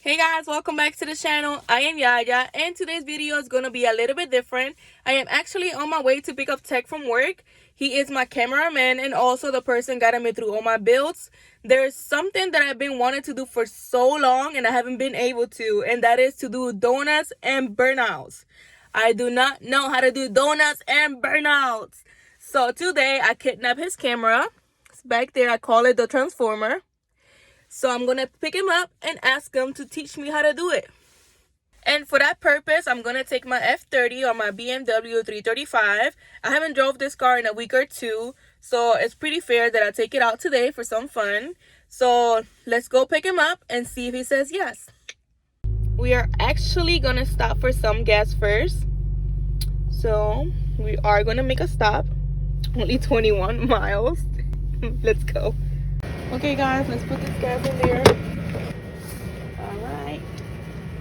Hey guys, welcome back to the channel. I am Yaya, and today's video is going to be a little bit different. I am actually on my way to pick up Tech from work. He is my cameraman and also the person guiding me through all my builds. There's something that I've been wanting to do for so long and I haven't been able to, and that is to do donuts and burnouts. I do not know how to do donuts and burnouts. So today I kidnapped his camera. It's back there. I call it the transformer. So I'm going to pick him up and ask him to teach me how to do it. And for that purpose, I'm going to take my F30 or my BMW 335. I haven't drove this car in a week or two, so it's pretty fair that I take it out today for some fun. So let's go pick him up and see if he says yes. We are actually going to stop for some gas first. So we are going to make a stop. Only 21 miles. Let's go. Okay guys, let's put this gas in there. Alright,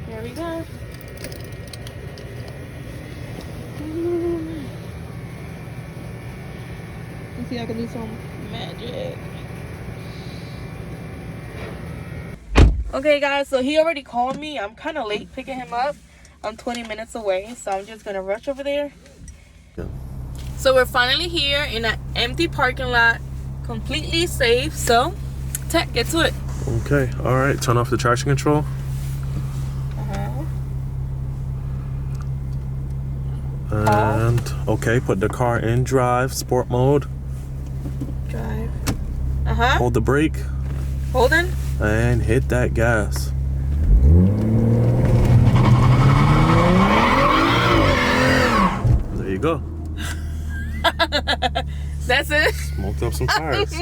here we go. Let's see if I can do some magic. Okay guys, so he already called me. I'm kind of late picking him up. I'm 20 minutes away, so I'm just going to rush over there. Yeah. So we're finally here in an empty parking lot. Completely safe, so Tech, get to it. Okay, all right, turn off the traction control. And okay, put the car in drive, sport mode. Drive. Hold the brake. Holding. And hit that gas. There you go. That's it. Smoked up some tires.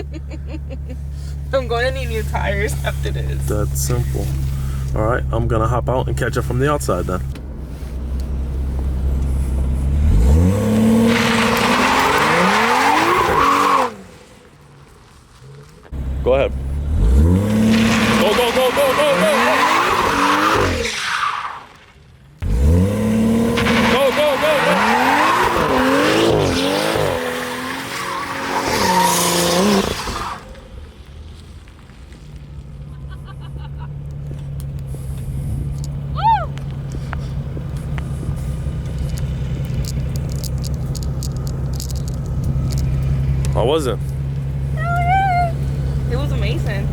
I'm going to need new tires after this. That's simple. All right, I'm gonna hop out and catch it from the outside then. Go ahead. Go, go, go, go, go, go! Go, go, go, go! How was it? Hell yeah! It was amazing.